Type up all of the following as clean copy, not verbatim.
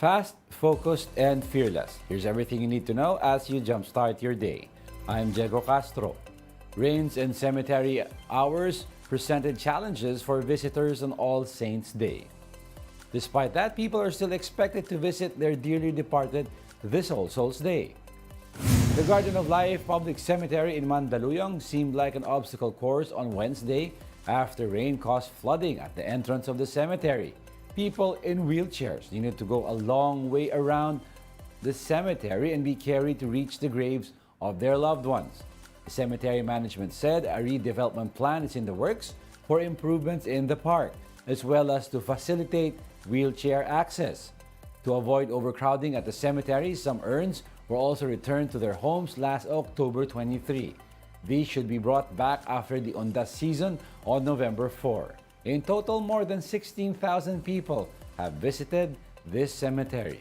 Fast, focused, and fearless. Here's everything you need to know as you jumpstart your day. I'm Diego Castro. Rains and cemetery hours presented challenges for visitors on All Saints' Day. Despite that, people are still expected to visit their dearly departed this All Souls' Day. The Garden of Life Public Cemetery in Mandaluyong seemed like an obstacle course on Wednesday after rain caused flooding at the entrance of the cemetery. People in wheelchairs needed to go a long way around the cemetery and be carried to reach the graves of their loved ones. The cemetery management said a redevelopment plan is in the works for improvements in the park, as well as to facilitate wheelchair access. To avoid overcrowding at the cemetery, some urns were also returned to their homes last October 23. These should be brought back after the Undas season on November 4. In total, more than 16,000 people have visited this cemetery.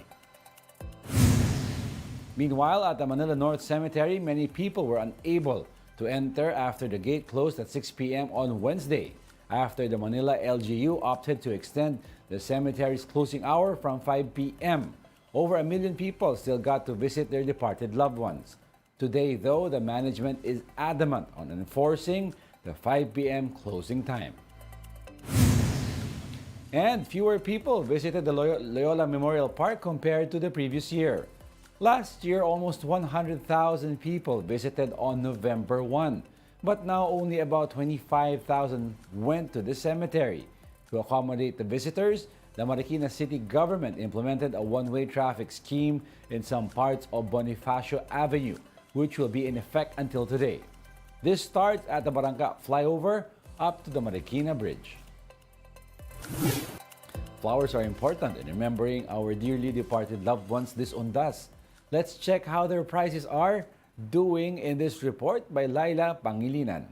Meanwhile, at the Manila North Cemetery, many people were unable to enter after the gate closed at 6 p.m. on Wednesday, after the Manila LGU opted to extend the cemetery's closing hour from 5 p.m. Over 1 million people still got to visit their departed loved ones. Today, though, the management is adamant on enforcing the 5 p.m. closing time. And fewer people visited the Loyola Memorial Park compared to the previous year. Last year, almost 100,000 people visited on November 1, but now only about 25,000 went to the cemetery. To accommodate the visitors, the Marikina City government implemented a one-way traffic scheme in some parts of Bonifacio Avenue, which will be in effect until today. This starts at the Barangka flyover up to the Marikina Bridge. Flowers are important in remembering our dearly departed loved ones this Undas. Let's check how their prices are doing in this report by Laila Pangilinan.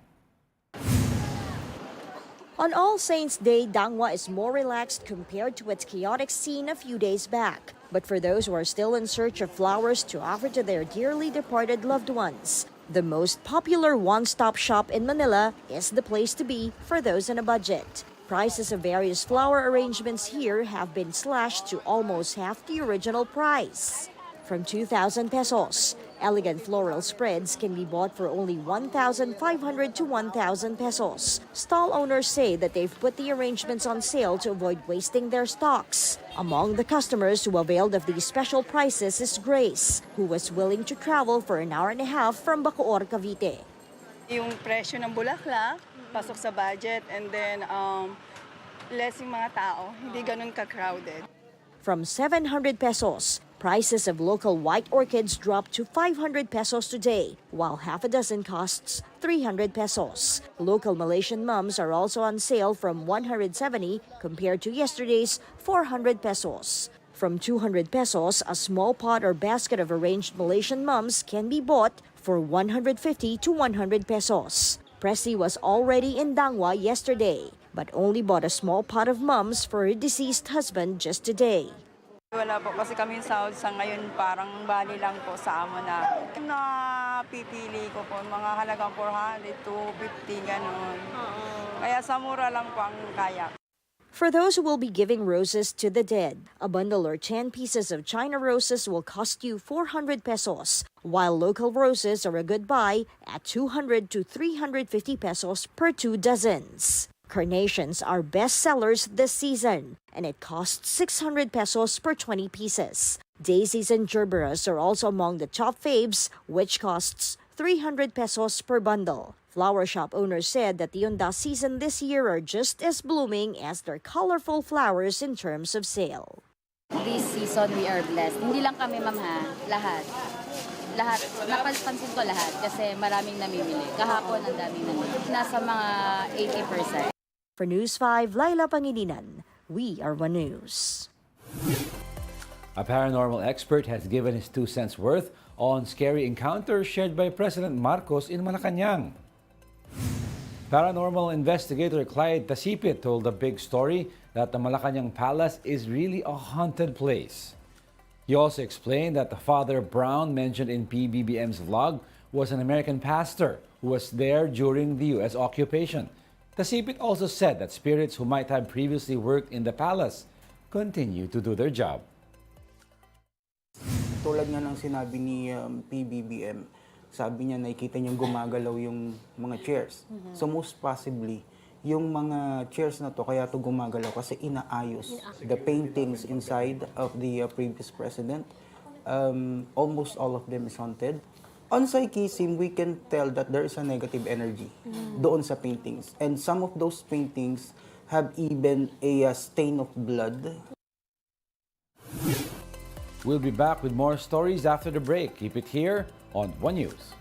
On All Saints' Day, Dangwa is more relaxed compared to its chaotic scene a few days back. But for those who are still in search of flowers to offer to their dearly departed loved ones, the most popular one-stop shop in Manila is the place to be for those on a budget. Prices of various flower arrangements here have been slashed to almost half the original price. From 2,000 pesos, elegant floral spreads can be bought for only 1,500 to 1,000 pesos. Stall owners say that they've put the arrangements on sale to avoid wasting their stocks. Among the customers who availed of these special prices is Grace, who was willing to travel for an hour and a half from Bacoor, Cavite. Yung presyo ng bulaklak, pasok sa budget, and then less yung mga tao, hindi ganun ka-crowded. From 700 pesos, prices of local white orchids dropped to 500 pesos today, while half a dozen costs 300 pesos. Local Malaysian mums are also on sale from 170 compared to yesterday's 400 pesos. From 200 pesos, a small pot or basket of arranged Malaysian mums can be bought for 150 to 100 pesos. Presi was already in Dangwa yesterday, but only bought a small pot of mums for her deceased husband just today. Wala po kasi kami sahod sa ngayon, parang bali lang po sa amo na. Napipili ko po mga halagang 400 to 50 ganun. Kaya sa mura lang po ang kaya. For those who will be giving roses to the dead, a bundle or 10 pieces of China roses will cost you 400 pesos, while local roses are a good buy at 200 to 350 pesos per 2 dozens. Carnations are best sellers this season, and it costs 600 pesos per 20 pieces. Daisies and gerberas are also among the top faves, which costs 300 pesos per bundle. Flower shop owners said that the Undas season this year are just as blooming as their colorful flowers in terms of sale. This season we are blessed. Hindi lang kami, ma'am, ha? Lahat. Lahat. Napansin ko lahat kasi maraming namimili. Kahapon ang daming namimili. Nasa mga 80%. For News 5, Laila Pangilinan, we are One News. A paranormal expert has given his 2 cents worth on scary encounters shared by President Marcos in Malacañang. Paranormal investigator Clyde Tasipit told the big story that the Malacañang Palace is really a haunted place. He also explained that the Father Brown mentioned in PBBM's vlog was an American pastor who was there during the U.S. occupation. Tasipit also said that spirits who might have previously worked in the palace continue to do their job. katulad nga ng sinabi ni PBBM, sabi niya nakikita niyang gumagalaw yung mga chairs. So most possibly, yung mga chairs na to, kaya to gumagalaw kasi inaayos the paintings inside of the previous president. Almost all of them is haunted. On psychism, we can tell that there is a negative energy doon sa paintings. And some of those paintings have even a stain of blood. We'll be back with more stories after the break. Keep it here on One News.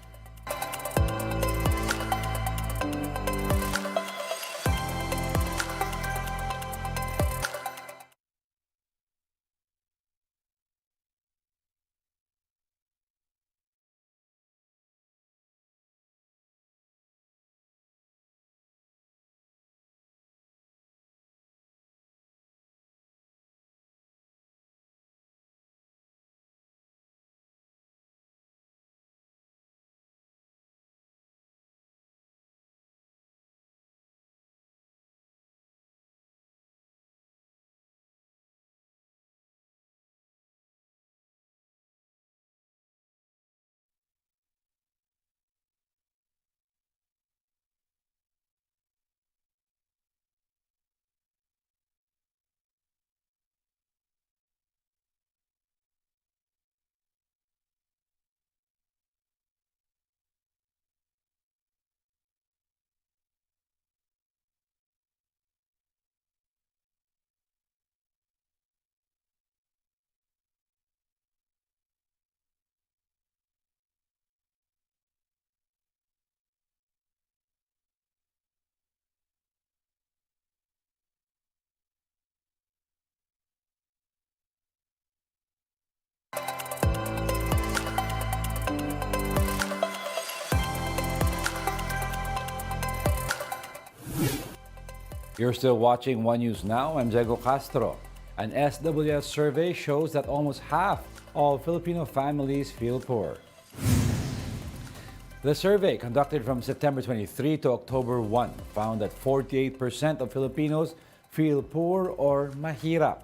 You're still watching One News Now. I'm Diego Castro. An SWS survey shows that almost half of Filipino families feel poor. The survey, conducted from September 23 to October 1, found that 48% of Filipinos feel poor or mahirap.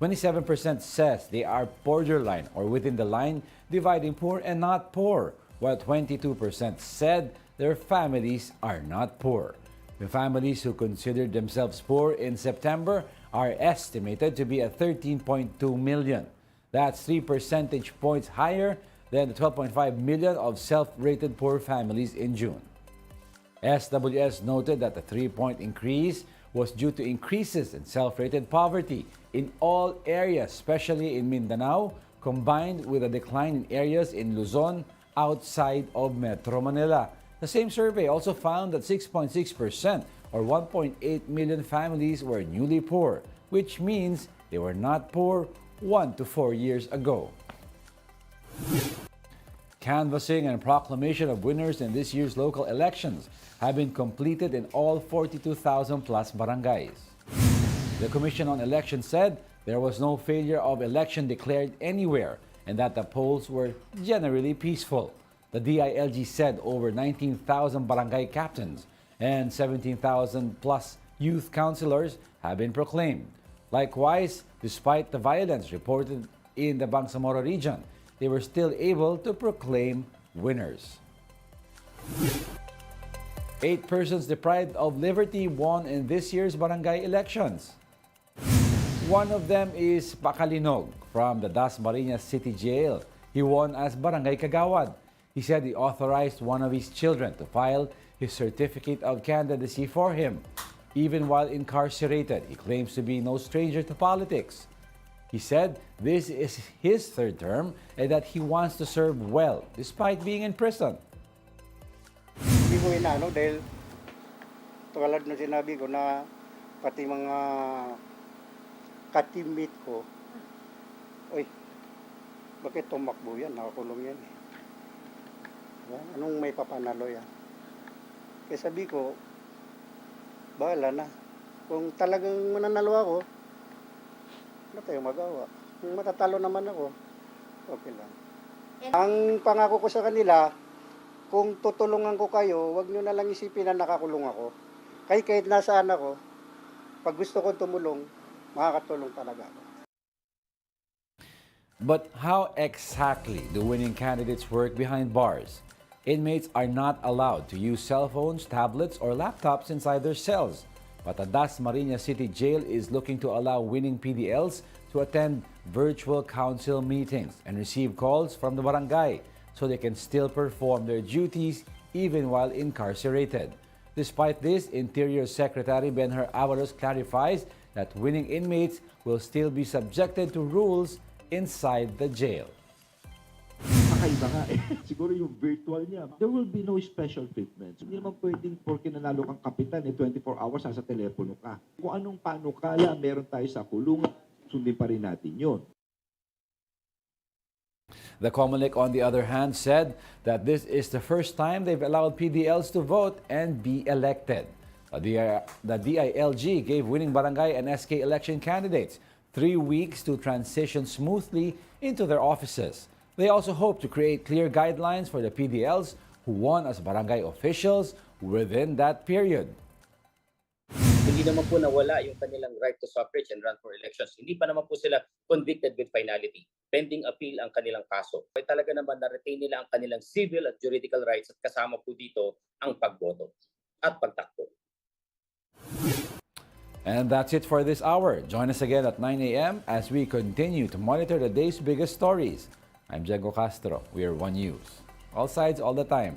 27% says they are borderline or within the line dividing poor and not poor, while 22% said their families are not poor. The families who considered themselves poor in September are estimated to be at 13.2 million. That's 3 percentage points higher than the 12.5 million of self-rated poor families in June. SWS noted that the 3-point increase was due to increases in self-rated poverty in all areas, especially in Mindanao, combined with a decline in areas in Luzon outside of Metro Manila. The same survey also found that 6.6% or 1.8 million families were newly poor, which means they were not poor 1 to 4 years ago. Canvassing and proclamation of winners in this year's local elections have been completed in all 42,000 plus barangays. The Commission on Elections said there was no failure of election declared anywhere and that the polls were generally peaceful. The DILG said over 19,000 barangay captains and 17,000 plus youth councilors have been proclaimed. Likewise, despite the violence reported in the Bangsamoro region, they were still able to proclaim winners. 8 persons deprived of liberty won in this year's barangay elections. One of them is Pakalinog from the Dasmariñas City Jail. He won as Barangay Kagawad. He said he authorized one of his children to file his certificate of candidacy for him. Even while incarcerated, he claims to be no stranger to politics. He said this is his third term and that he wants to serve well despite being in prison. Hindi ko inaano dahil tulad na sinabi ko na pati mga ka-teammate ko, oy, bakit tumakbo yan? Nakakulong yan eh. Anong may papanalo yan? Kaya sabi ko, bahala na. Kung talagang mananalo ako, ano tayong magawa? Kung matatalo naman ako, okay lang. Ang pangako ko sa kanila, kung tutulungan ko kayo, wag nyo na lang isipin na nakakulong ako. Kahit nasaan ako, pag gusto ko tumulong, makakatulong talaga ako. But how exactly do winning candidates work behind bars? Inmates are not allowed to use cell phones, tablets, or laptops inside their cells. But Undas Marinas City Jail is looking to allow winning PDLs to attend virtual council meetings and receive calls from the barangay so they can still perform their duties even while incarcerated. Despite this, Interior Secretary Benher Avalos clarifies that winning inmates will still be subjected to rules inside the jail. Kakaiba nga eh. Siguro yung virtual niya, there will be no special treatment. Hindi naman pwedeng porke nanalo kang kapitan, 24 hours nasa telepono ka. Kung anong panukala meron tayo sa kulungan, sundin pa rin natin yun. The COMELEC, on the other hand, said that this is the first time they've allowed PDLs to vote and be elected. The DILG gave winning barangay and SK election candidates 3 weeks to transition smoothly into their offices. They also hope to create clear guidelines for the PDLs who won as barangay officials within that period. Hindi naman po nawala yung kanilang right to suffrage and run for elections. Hindi pa naman po sila convicted with finality. Pending appeal ang kanilang kaso. Ay talaga naman na-retain nila ang kanilang civil at juridical rights at kasama po dito ang pagboto at pagtakbo. And that's it for this hour. Join us again at 9 a.m. as we continue to monitor the day's biggest stories. I'm Diego Castro. We are One News. All sides, all the time.